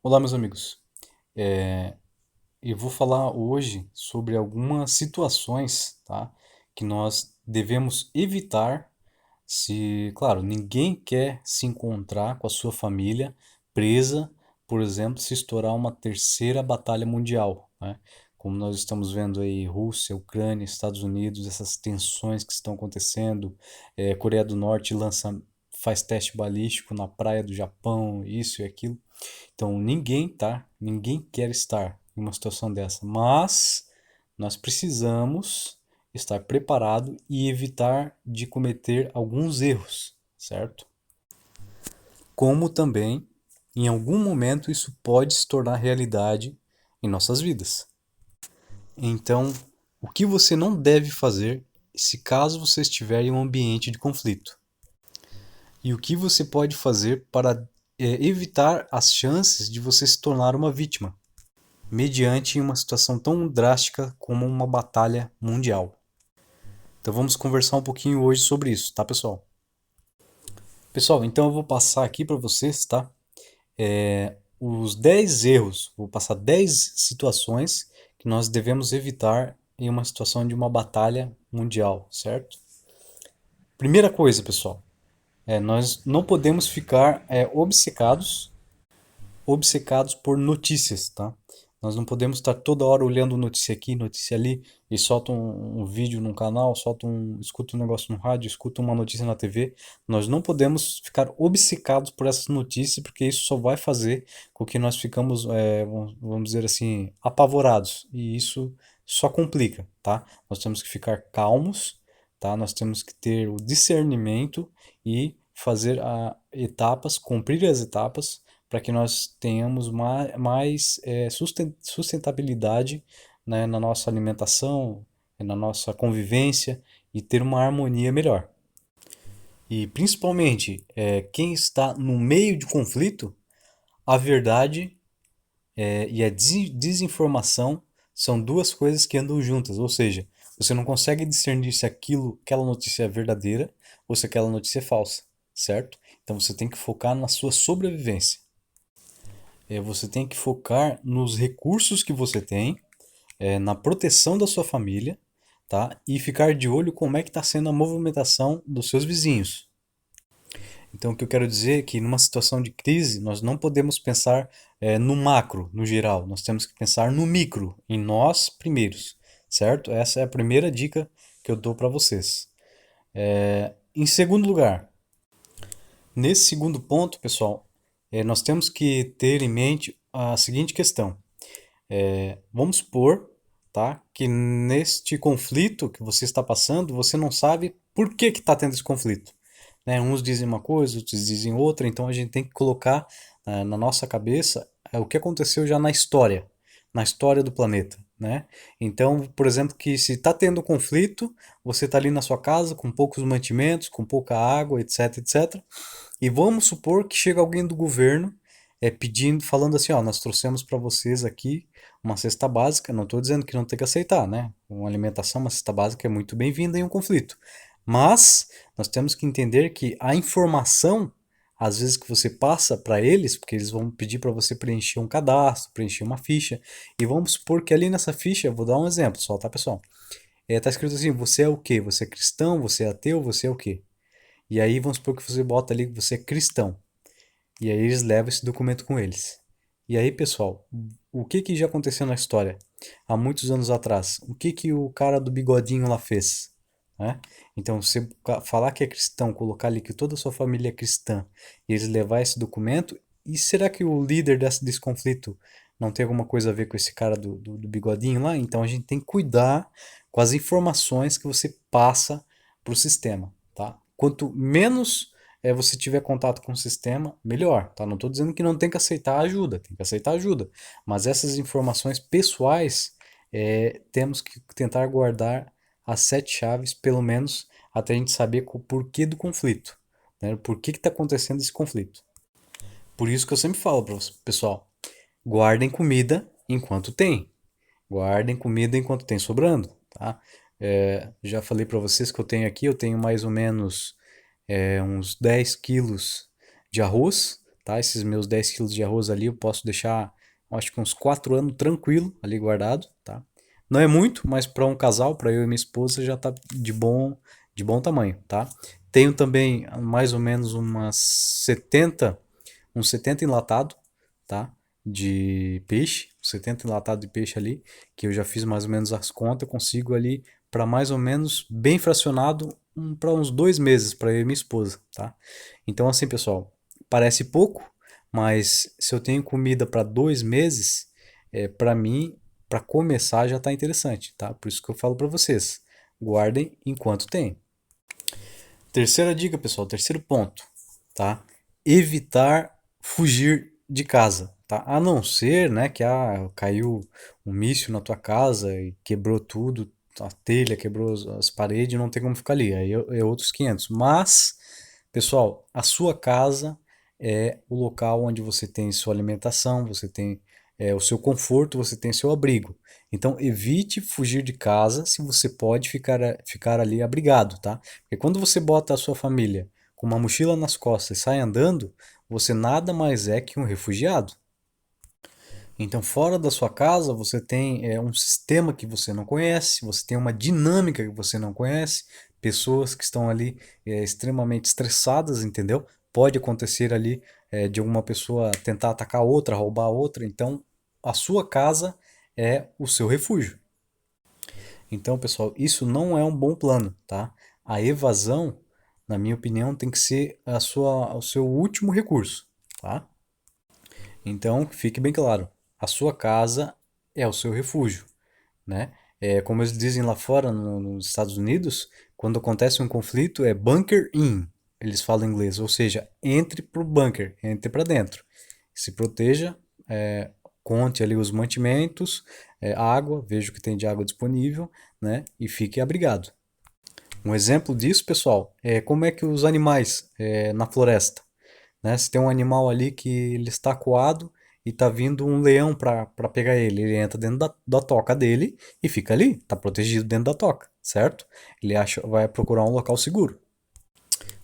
Olá, meus amigos. É, eu vou falar hoje sobre algumas situações, tá, que nós devemos evitar se, claro, ninguém quer se encontrar com a sua família presa, por exemplo, se estourar uma terceira batalha mundial, né? Como nós estamos vendo aí, Rússia, Ucrânia, Estados Unidos, essas tensões que estão acontecendo, Coreia do Norte faz teste balístico na praia do Japão, isso e aquilo. Então ninguém tá, ninguém quer estar em uma situação dessa, mas nós precisamos estar preparado e evitar de cometer alguns erros, certo? Como também em algum momento isso pode se tornar realidade em nossas vidas. Então, o que você não deve fazer se caso você estiver em um ambiente de conflito? E o que você pode fazer para evitar as chances de você se tornar uma vítima, mediante uma situação tão drástica como uma batalha mundial. Então vamos conversar um pouquinho hoje sobre isso, tá, pessoal? Pessoal, então eu vou passar aqui para vocês, tá? Os 10 erros, vou passar 10 situações que nós devemos evitar em uma situação de uma batalha mundial, certo? Primeira coisa, pessoal, nós não podemos ficar obcecados por notícias, tá? Nós não podemos estar toda hora olhando notícia aqui, notícia ali, e solta um vídeo num canal, escuta um negócio no rádio, escuta uma notícia na TV. Nós não podemos ficar obcecados por essas notícias, porque isso só vai fazer com que nós ficamos, vamos dizer assim, apavorados. E isso só complica, tá? Nós temos que ficar calmos, tá? Nós temos que ter o discernimento e fazer cumprir as etapas para que nós tenhamos mais sustentabilidade, né, na nossa alimentação, na nossa convivência e ter uma harmonia melhor. E principalmente, quem está no meio de conflito, a verdade e a desinformação são duas coisas que andam juntas, ou seja, você não consegue discernir se aquela notícia é verdadeira ou se aquela notícia é falsa, certo? Então você tem que focar na sua sobrevivência. Você tem que focar nos recursos que você tem, na proteção da sua família, tá? E ficar de olho como é que está sendo a movimentação dos seus vizinhos. Então, o que eu quero dizer é que numa situação de crise, nós não podemos pensar no macro, no geral. Nós temos que pensar no micro, em nós primeiros, certo? Essa é a primeira dica que eu dou para vocês. Em segundo lugar, nesse segundo ponto, pessoal, nós temos que ter em mente a seguinte questão. Vamos supor, tá, que neste conflito que você está passando, você não sabe por que está tendo esse conflito. Né? Uns dizem uma coisa, outros dizem outra, então a gente tem que colocar na nossa cabeça o que aconteceu já na história do planeta. Né? Então, por exemplo, que se está tendo conflito, você está ali na sua casa com poucos mantimentos, com pouca água, etc, etc. E vamos supor que chega alguém do governo pedindo, falando assim, ó, nós trouxemos para vocês aqui uma cesta básica. Não estou dizendo que não tem que aceitar, né? Uma alimentação, uma cesta básica é muito bem-vinda em um conflito. Mas nós temos que entender que a informação, às vezes que você passa para eles, porque eles vão pedir para você preencher um cadastro, preencher uma ficha, e vamos supor que ali nessa ficha, vou dar um exemplo só, tá, pessoal? Tá escrito assim, você é o quê? Você é cristão? Você é ateu? Você é o quê? E aí vamos supor que você bota ali que você é cristão. E aí eles levam esse documento com eles. E aí, pessoal, o que que já aconteceu na história? Há muitos anos atrás, o que que o cara do bigodinho lá fez? Né? Então, você falar que é cristão, colocar ali que toda a sua família é cristã, e eles levar esse documento, e será que o líder desse conflito não tem alguma coisa a ver com esse cara do bigodinho lá? Então a gente tem que cuidar com as informações que você passa para o sistema, tá? Quanto menos você tiver contato com o sistema, melhor, tá? Não estou dizendo que não tem que aceitar ajuda, tem que aceitar ajuda, mas essas informações pessoais temos que tentar guardar as sete chaves, pelo menos, até a gente saber o porquê do conflito, né? Por que está acontecendo esse conflito. Por isso que eu sempre falo para o pessoal, guardem comida enquanto tem. Guardem comida enquanto tem sobrando, tá? Já falei para vocês que eu tenho mais ou menos uns 10 quilos de arroz, tá? Esses meus 10 quilos de arroz ali eu posso deixar, acho que uns 4 anos tranquilo ali guardado, tá? Não é muito, mas para um casal, para eu e minha esposa, já tá de bom tamanho, tá? Tenho também mais ou menos uns 70 enlatado, tá? De peixe, 70 enlatado de peixe ali, que eu já fiz mais ou menos as contas, eu consigo ali para mais ou menos bem fracionado para uns 2 meses para eu e minha esposa, tá? Então assim, pessoal, parece pouco, mas se eu tenho comida para 2 meses, para mim, para começar já está interessante, tá? Por isso que eu falo para vocês, guardem enquanto tem. Terceira dica, pessoal, terceiro ponto, tá? Evitar fugir de casa, tá? A não ser, né, que caiu um míssil na tua casa e quebrou tudo, a telha quebrou as paredes, não tem como ficar ali, aí é outros 500. Mas, pessoal, a sua casa é o local onde você tem sua alimentação, você tem o seu conforto, você tem seu abrigo. Então, evite fugir de casa se você pode ficar ali abrigado, tá? Porque quando você bota a sua família com uma mochila nas costas e sai andando, você nada mais é que um refugiado. Então, fora da sua casa, você tem um sistema que você não conhece, você tem uma dinâmica que você não conhece, pessoas que estão ali extremamente estressadas, entendeu? Pode acontecer ali de alguma pessoa tentar atacar outra, roubar outra. Então, a sua casa é o seu refúgio. Então, pessoal, isso não é um bom plano, tá? A evasão, na minha opinião, tem que ser o seu último recurso, tá? Então, fique bem claro, a sua casa é o seu refúgio, né? Como eles dizem lá fora, nos Estados Unidos, quando acontece um conflito, é bunker in, eles falam em inglês, ou seja, entre pro bunker, entre para dentro. Se proteja, conte ali os mantimentos, água, veja o que tem de água disponível, né? E fique abrigado. Um exemplo disso, pessoal, é como é que os animais na floresta, né? Se tem um animal ali que ele está acuado e está vindo um leão para pegar ele, ele entra dentro da toca dele e fica ali, está protegido dentro da toca, certo? Ele vai procurar um local seguro.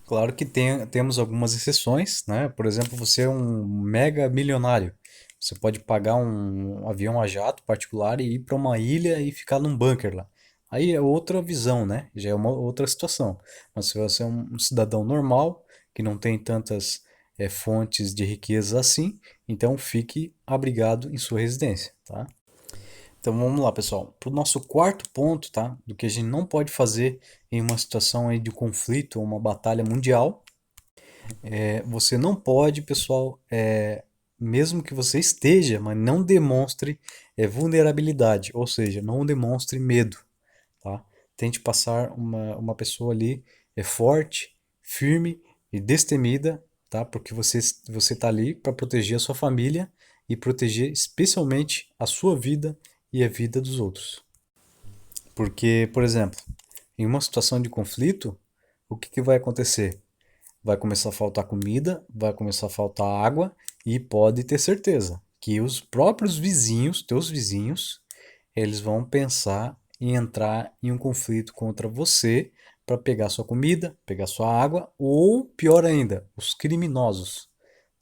Claro que temos algumas exceções, né? Por exemplo, você é um mega milionário. Você pode pagar um avião a jato particular e ir para uma ilha e ficar num bunker lá. Aí é outra visão, né? Já é uma outra situação. Mas se você é um cidadão normal, que não tem tantas fontes de riqueza assim, então fique abrigado em sua residência, tá? Então vamos lá, pessoal. Para o nosso quarto ponto, tá? Do que a gente não pode fazer em uma situação aí de conflito ou uma batalha mundial, você não pode, pessoal, mesmo que você esteja, mas não demonstre vulnerabilidade, ou seja, não demonstre medo, tá? Tente passar uma pessoa ali forte, firme e destemida, tá? Porque você está ali para proteger a sua família e proteger especialmente a sua vida e a vida dos outros. Porque, por exemplo, em uma situação de conflito, o que vai acontecer? Vai começar a faltar comida, vai começar a faltar água e pode ter certeza que os próprios vizinhos, teus vizinhos, eles vão pensar em entrar em um conflito contra você para pegar sua comida, pegar sua água ou, pior ainda, os criminosos.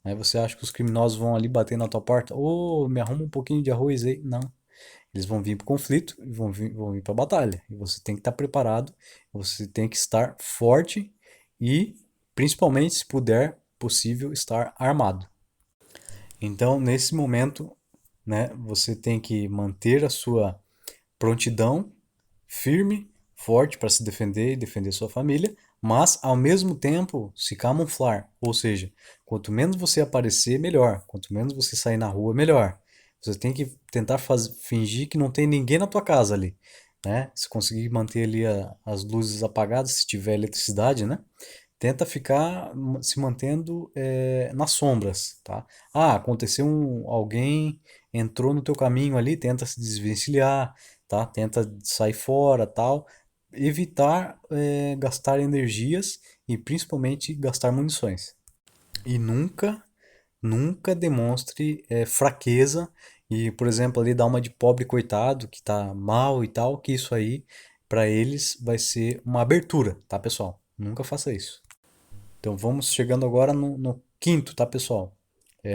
Aí você acha que os criminosos vão ali bater na tua porta? Ô, me arruma um pouquinho de arroz aí. Não. Eles vão vir para o conflito e vão vir para a batalha. E você tem que estar preparado, você tem que estar forte e, principalmente, se puder, possível, estar armado. Então, nesse momento, né, você tem que manter a sua prontidão firme, forte para se defender e defender sua família, mas ao mesmo tempo se camuflar. Ou seja, quanto menos você aparecer, melhor. Quanto menos você sair na rua, melhor. Você tem que tentar fingir que não tem ninguém na tua casa ali, né? Se conseguir manter ali as luzes apagadas, se tiver eletricidade, né? Tenta ficar se mantendo nas sombras, tá? Aconteceu alguém entrou no teu caminho ali, tenta se desvencilhar, tá? Tenta sair fora, tal. Evitar gastar energias e principalmente gastar munições. E nunca demonstre fraqueza e, por exemplo, ali dar uma de pobre coitado que tá mal e tal, que isso aí para eles vai ser uma abertura, tá, pessoal? Nunca faça isso. Então vamos chegando agora no quinto, tá, pessoal?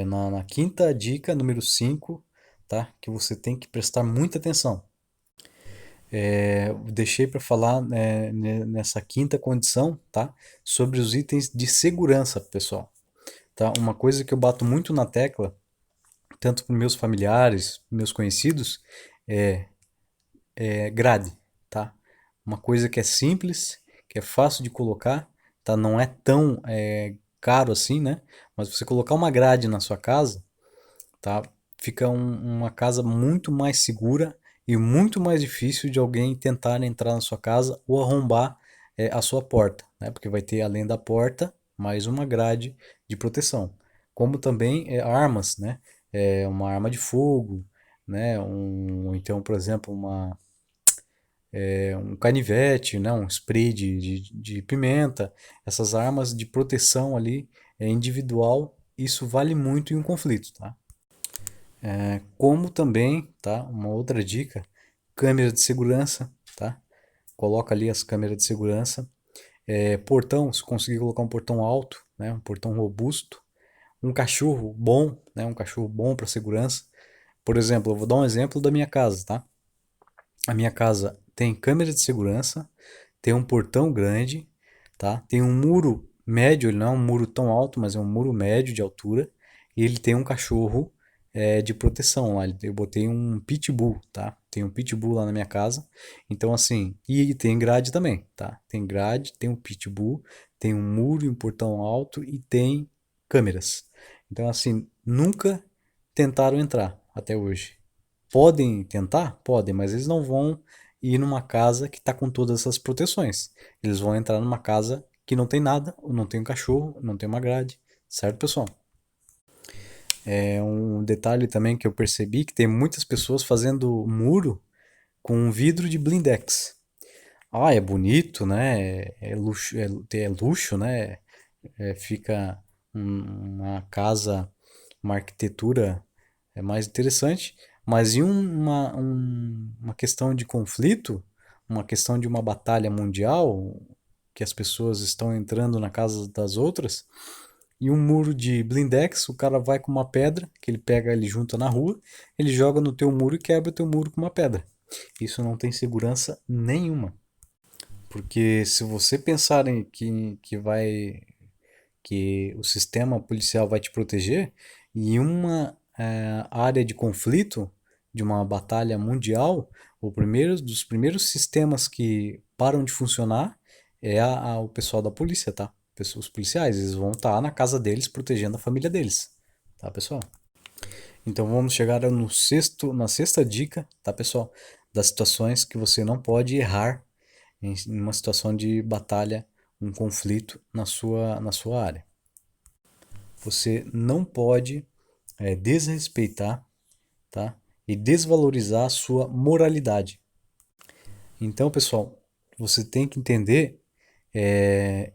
na quinta dica, número 5, tá? Que você tem que prestar muita atenção. Deixei para falar nessa quinta condição, tá? Sobre os itens de segurança, pessoal. Tá? Uma coisa que eu bato muito na tecla, tanto para meus familiares, meus conhecidos, é grade, tá? Uma coisa que é simples, que é fácil de colocar, tá? Não é tão caro assim, né? Mas você colocar uma grade na sua casa, tá? Fica uma casa muito mais segura e muito mais difícil de alguém tentar entrar na sua casa ou arrombar a sua porta, né? Porque vai ter, além da porta, mais uma grade de proteção. Como também armas, né? Uma arma de fogo, né? Então, por exemplo, um canivete, né? Um spray de pimenta. Essas armas de proteção ali individual, isso vale muito em um conflito, tá? Como também, tá? Uma outra dica, câmera de segurança, tá? Coloca ali as câmeras de segurança. Portão, se conseguir colocar um portão alto, né? Um portão robusto. Um cachorro bom, né? Um cachorro bom para segurança. Por exemplo, eu vou dar um exemplo da minha casa, tá? A minha casa tem câmera de segurança, tem um portão grande, tá? Tem um muro médio, ele não é um muro tão alto, mas é um muro médio de altura. E ele tem um cachorro de proteção lá. Eu botei um pitbull, tá? Tem um pitbull lá na minha casa. Então, assim, e tem grade também, tá? Tem grade, tem um pitbull, tem um muro e um portão alto e tem câmeras. Então, assim, nunca tentaram entrar até hoje. Podem tentar? Podem, mas eles não vão ir numa casa que está com todas essas proteções. Eles vão entrar numa casa que não tem nada, ou não tem um cachorro, não tem uma grade, certo, pessoal? Um detalhe também que eu percebi que tem muitas pessoas fazendo muro com vidro de blindex. Ah, é bonito, né? É luxo, né? Fica uma casa, uma arquitetura mais interessante, mas em uma questão de conflito, uma questão de uma batalha mundial, que as pessoas estão entrando na casa das outras, e um muro de blindex, o cara vai com uma pedra, que ele pega, ele junta na rua, ele joga no teu muro e quebra o teu muro com uma pedra. Isso não tem segurança nenhuma. Porque se você pensar em que o sistema policial vai te proteger, e uma área de conflito, de uma batalha mundial, dos primeiros sistemas que param de funcionar é o pessoal da polícia, tá? Os policiais, eles vão estar na casa deles protegendo a família deles, tá, pessoal? Então vamos chegar na sexta dica, tá, pessoal? Das situações que você não pode errar em uma situação de batalha, um conflito na sua área. Você não pode desrespeitar, tá? E desvalorizar a sua moralidade. Então, pessoal, você tem que entender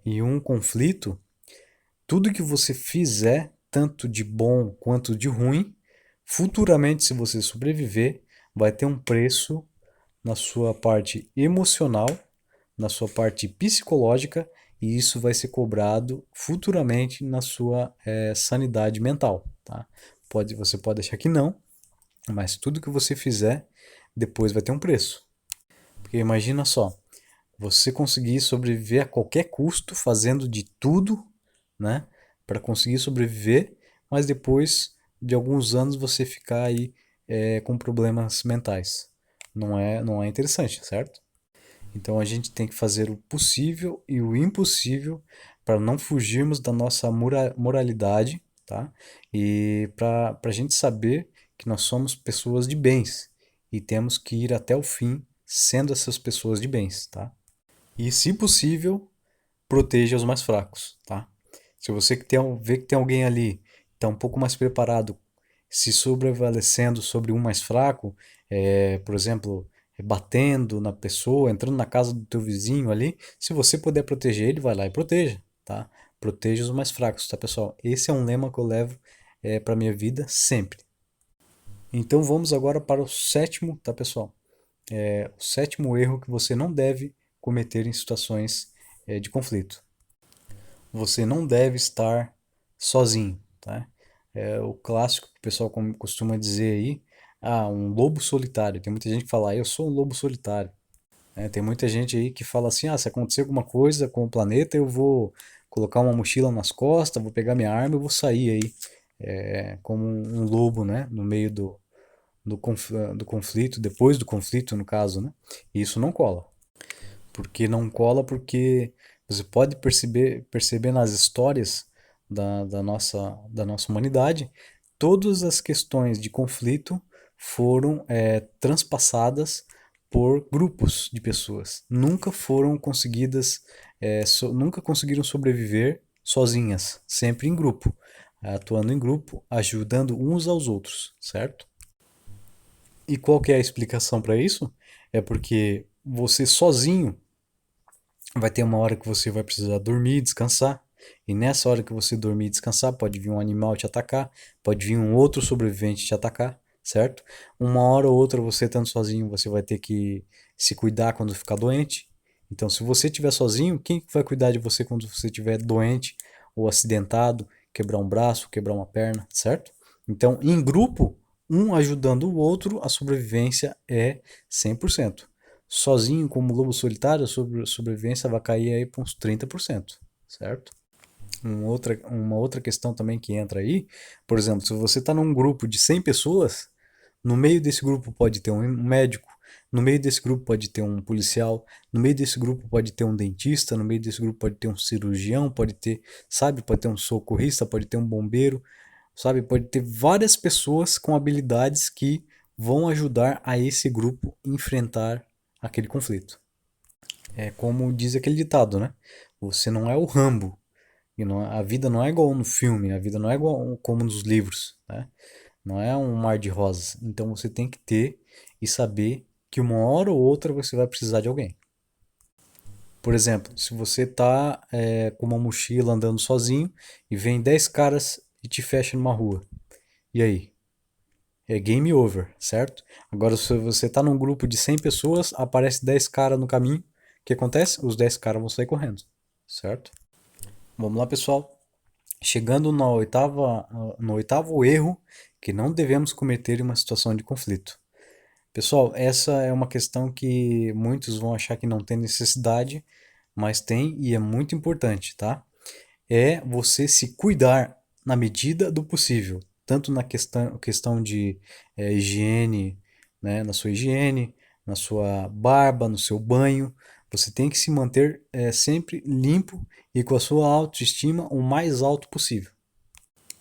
em um conflito, tudo que você fizer, tanto de bom quanto de ruim, futuramente, se você sobreviver, vai ter um preço na sua parte emocional, na sua parte psicológica, e isso vai ser cobrado futuramente na sua sanidade mental, tá? Você pode achar que não, mas tudo que você fizer depois vai ter um preço. Porque imagina só, você conseguir sobreviver a qualquer custo, fazendo de tudo, né, para conseguir sobreviver, mas depois de alguns anos você ficar aí com problemas mentais. Não é interessante, certo? Então a gente tem que fazer o possível e o impossível para não fugirmos da nossa moralidade, tá? E para a gente saber que nós somos pessoas de bens e temos que ir até o fim sendo essas pessoas de bens, tá? E, se possível, proteja os mais fracos, tá? Se você vê que tem alguém ali que está um pouco mais preparado, se sobrevalecendo sobre um mais fraco, por exemplo, batendo na pessoa, entrando na casa do teu vizinho ali, se você puder proteger ele, vai lá e proteja, tá? Proteja os mais fracos, tá, pessoal? Esse é um lema que eu levo para minha vida sempre. Então vamos agora para o sétimo, tá, pessoal? O sétimo erro que você não deve cometer em situações de conflito. Você não deve estar sozinho, tá? É o clássico que o pessoal costuma dizer aí, um lobo solitário. Tem muita gente que fala, eu sou um lobo solitário. Tem muita gente aí que fala assim, se acontecer alguma coisa com o planeta, eu vou colocar uma mochila nas costas, vou pegar minha arma e vou sair aí, como um lobo, né, no meio do conflito, depois do conflito, no caso, né? E isso não cola. Porque não cola porque você pode perceber nas histórias da nossa humanidade, todas as questões de conflito foram transpassadas por grupos de pessoas. Nunca foram conseguidas, nunca conseguiram sobreviver sozinhas, sempre em grupo, atuando em grupo, ajudando uns aos outros, certo? E qual que é a explicação para isso? É porque você sozinho vai ter uma hora que você vai precisar dormir, descansar. E nessa hora que você dormir e descansar, pode vir um animal te atacar, pode vir um outro sobrevivente te atacar, certo? Uma hora ou outra você estando sozinho, você vai ter que se cuidar quando ficar doente. Então, se você estiver sozinho, quem vai cuidar de você quando você estiver doente ou acidentado, quebrar um braço, quebrar uma perna, certo? Então, em grupo, um ajudando o outro, a sobrevivência é 100%. Sozinho, como lobo solitário, a sobrevivência vai cair aí para uns 30%, certo? Uma outra questão também que entra aí, por exemplo, se você está num grupo de 100 pessoas, no meio desse grupo pode ter um médico, no meio desse grupo pode ter um policial, no meio desse grupo pode ter um dentista, no meio desse grupo pode ter um cirurgião, pode ter, sabe, pode ter um socorrista, pode ter um bombeiro, sabe, pode ter várias pessoas com habilidades que vão ajudar a esse grupo enfrentar aquele conflito. É como diz aquele ditado, né? Você não é o Rambo. E a vida não é igual no filme, a vida não é igual como nos livros, né? Não é um mar de rosas. Então você tem que ter e saber que uma hora ou outra você vai precisar de alguém. Por exemplo, se você está com uma mochila andando sozinho e vem 10 caras e te fecha numa rua. E aí? É game over, certo? Agora, se você está num grupo de 100 pessoas, aparece 10 caras no caminho, o que acontece? Os 10 caras vão sair correndo, certo? Vamos lá, pessoal. Chegando no oitavo erro que não devemos cometer em uma situação de conflito. Pessoal, essa é uma questão que muitos vão achar que não tem necessidade, mas tem e é muito importante, tá? É você se cuidar na medida do possível, tanto na questão de higiene, né, na sua higiene, na sua barba, no seu banho. Você tem que se manter sempre limpo e com a sua autoestima o mais alto possível,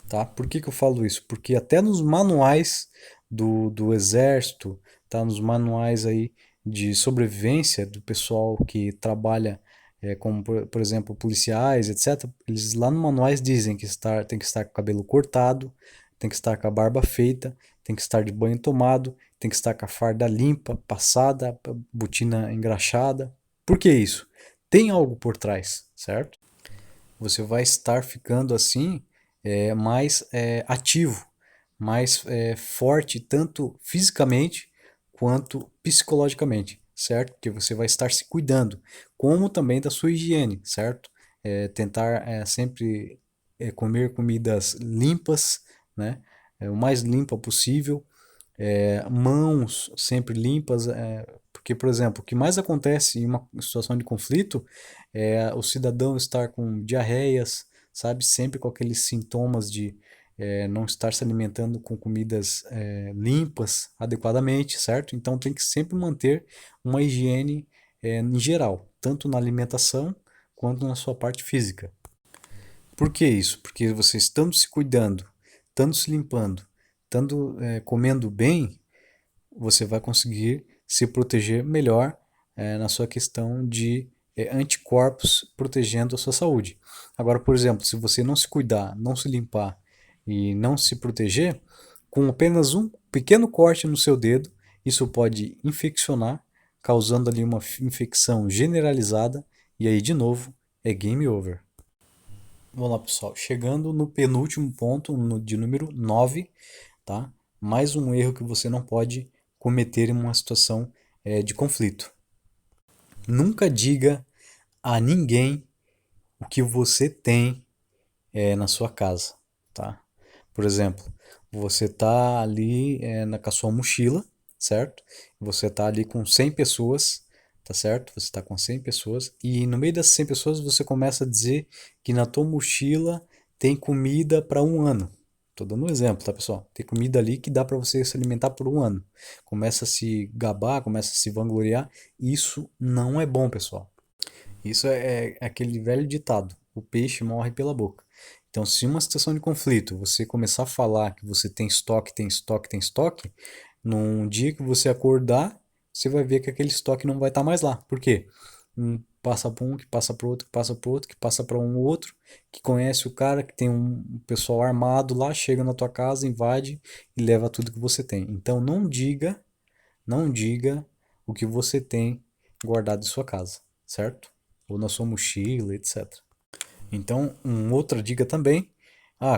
tá? Por que que eu falo isso? Porque até nos manuais do exército, tá? Nos manuais aí de sobrevivência do pessoal que trabalha como por exemplo policiais, etc. Eles lá no manuais dizem que tem que estar com o cabelo cortado, tem que estar com a barba feita, tem que estar de banho tomado, tem que estar com a farda limpa, passada, botina engraxada. Por que isso? Tem algo por trás, certo? Você vai estar ficando assim mais ativo, mais forte, tanto fisicamente quanto psicologicamente, certo? Porque você vai estar se cuidando, como também da sua higiene, certo? Tentar sempre comer comidas limpas, né? O mais limpa possível, mãos sempre limpas, porque, por exemplo, o que mais acontece em uma situação de conflito é o cidadão estar com diarreias, sabe, sempre com aqueles sintomas de não estar se alimentando com comidas limpas adequadamente, certo? Então tem que sempre manter uma higiene em geral, tanto na alimentação quanto na sua parte física. Por que isso? Porque você estando se cuidando, estando se limpando, estando comendo bem, você vai conseguir se proteger melhor na sua questão de anticorpos protegendo a sua saúde. Agora, por exemplo, se você não se cuidar, não se limpar e não se proteger, com apenas um pequeno corte no seu dedo, isso pode infeccionar, causando ali uma infecção generalizada, e aí de novo é game over. Vamos lá, pessoal. Chegando no penúltimo ponto, de número 9, tá? Mais um erro que você não pode cometer em uma situação de conflito. Nunca diga a ninguém o que você tem na sua casa, tá? Por exemplo, você tá ali com a sua mochila, certo? Você tá ali com 100 pessoas, tá certo? Você tá com 100 pessoas e no meio dessas 100 pessoas você começa a dizer que na tua mochila tem comida para um ano. Tô dando um exemplo, tá, pessoal? Tem comida ali que dá para você se alimentar por um ano. Começa a se gabar, começa a se vangloriar. Isso não é bom, pessoal. Isso é aquele velho ditado: o peixe morre pela boca. Então, se uma situação de conflito você começar a falar que você tem estoque, tem estoque, tem estoque, num dia que você acordar, você vai ver que aquele estoque não vai estar mais lá. Por quê? Passa para um, que passa para outro, que passa para outro, que passa para um outro, que conhece o cara, que tem um pessoal armado lá, chega na tua casa, invade e leva tudo que você tem. Então, não diga o que você tem guardado em sua casa, certo? Ou na sua mochila, etc. Então, uma outra dica também,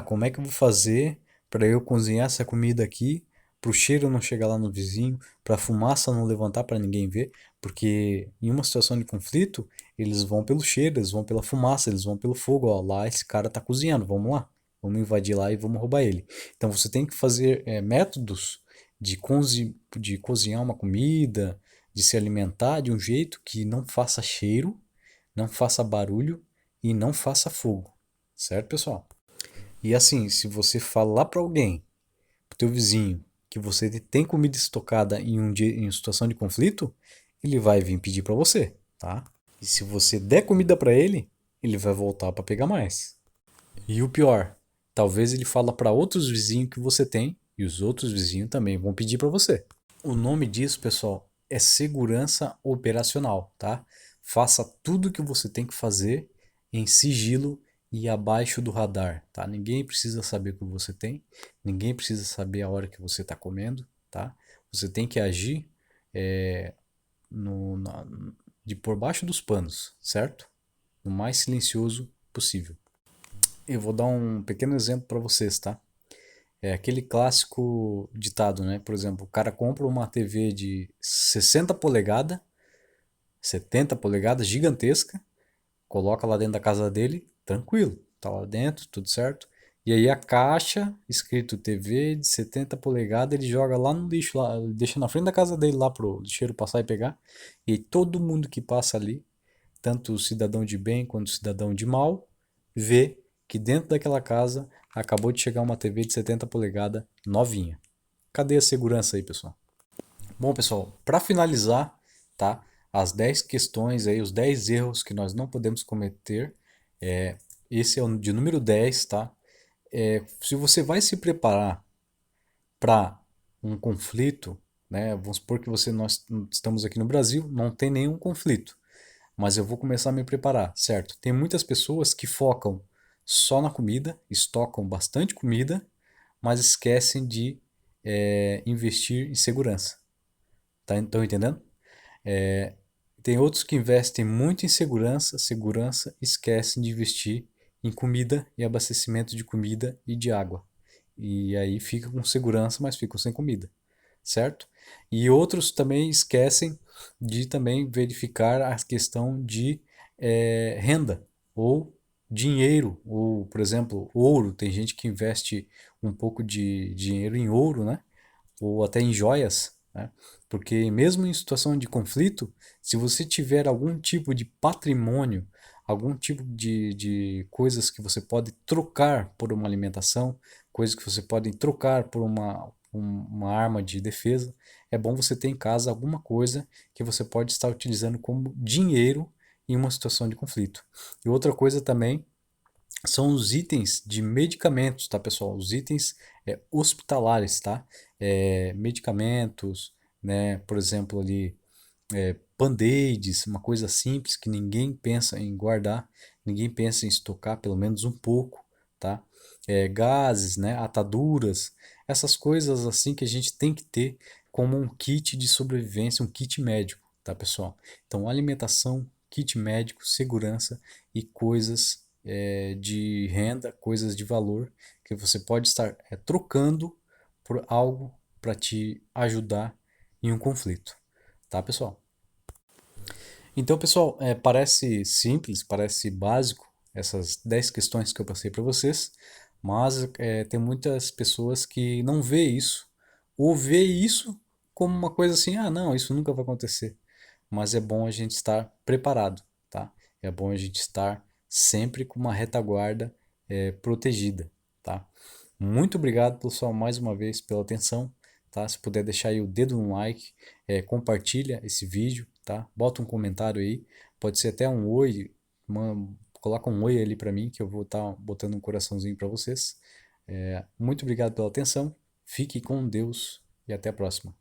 como é que eu vou fazer para eu cozinhar essa comida aqui, para o cheiro não chegar lá no vizinho, para a fumaça não levantar para ninguém ver, porque em uma situação de conflito, eles vão pelo cheiro, eles vão pela fumaça, eles vão pelo fogo, ó, lá esse cara tá cozinhando, vamos lá, vamos invadir lá e vamos roubar ele. Então você tem que fazer métodos de cozinhar uma comida, de se alimentar de um jeito que não faça cheiro, não faça barulho e não faça fogo, certo, pessoal? E assim, se você falar para alguém, pro teu vizinho, que você tem comida estocada em um dia, em uma situação de conflito, ele vai vir pedir para você, tá? E se você der comida para ele, ele vai voltar para pegar mais. E o pior, talvez ele fala para outros vizinhos que você tem e os outros vizinhos também vão pedir para você. O nome disso, pessoal, é segurança operacional, tá? Faça tudo o que você tem que fazer em sigilo e abaixo do radar, tá? Ninguém precisa saber o que você tem, ninguém precisa saber a hora que você está comendo, tá? Você tem que agir é, no, na, de por baixo dos panos, certo? No mais silencioso possível. Eu vou dar um pequeno exemplo para vocês, tá? É aquele clássico ditado, né? Por exemplo, o cara compra uma TV de 60 polegadas, 70 polegadas, gigantesca, coloca lá dentro da casa dele, tranquilo, tá lá dentro, tudo certo. E aí a caixa, escrito TV de 70 polegadas, ele joga lá no lixo, lá, deixa na frente da casa dele lá pro lixeiro passar e pegar. E todo mundo que passa ali, tanto o cidadão de bem quanto o cidadão de mal, vê que dentro daquela casa acabou de chegar uma TV de 70 polegadas novinha. Cadê a segurança aí, pessoal? Bom, pessoal, para finalizar, tá? As 10 questões aí, os 10 erros que nós não podemos cometer, esse é o de número 10, tá? Se você vai se preparar para um conflito, né? Vamos supor que nós estamos aqui no Brasil, não tem nenhum conflito, mas eu vou começar a me preparar, certo? Tem muitas pessoas que focam só na comida, estocam bastante comida, mas esquecem de investir em segurança. Tá, estão entendendo? É, Tem outros que investem muito em segurança, esquecem de investir em comida e abastecimento de comida e de água. E aí fica com segurança, mas ficam sem comida, certo? E outros também esquecem de também verificar a questão de renda ou dinheiro, ou, por exemplo, ouro. Tem gente que investe um pouco de dinheiro em ouro, né? Ou até em joias, né? Porque mesmo em situação de conflito, se você tiver algum tipo de patrimônio, algum tipo de coisas que você pode trocar por uma alimentação, coisas que você pode trocar por uma arma de defesa, é bom você ter em casa alguma coisa que você pode estar utilizando como dinheiro em uma situação de conflito. E outra coisa também são os itens de medicamentos, tá, pessoal? Os itens hospitalares, tá? Medicamentos, né? Por exemplo, ali, band-aids, uma coisa simples que ninguém pensa em guardar, ninguém pensa em estocar, pelo menos um pouco, tá? Gases, né? Ataduras, essas coisas assim que a gente tem que ter como um kit de sobrevivência, um kit médico, tá, pessoal? Então, alimentação, kit médico, segurança e coisas de renda, coisas de valor que você pode estar trocando por algo para te ajudar em um conflito, tá, pessoal? Então, pessoal, parece simples, parece básico essas 10 questões que eu passei para vocês, Mas tem muitas pessoas que não vê isso, ou vê isso como uma coisa assim, ah, não, isso nunca vai acontecer. Mas é bom a gente estar preparado, tá? É bom a gente estar sempre com uma retaguarda protegida, tá? Muito obrigado, pessoal, mais uma vez pela atenção, tá? Se puder deixar aí o dedo no like, compartilha esse vídeo, tá? Bota um comentário aí, pode ser até um oi, coloca um oi ali para mim que eu vou estar botando um coraçãozinho para vocês. Muito obrigado pela atenção, fique com Deus e até a próxima.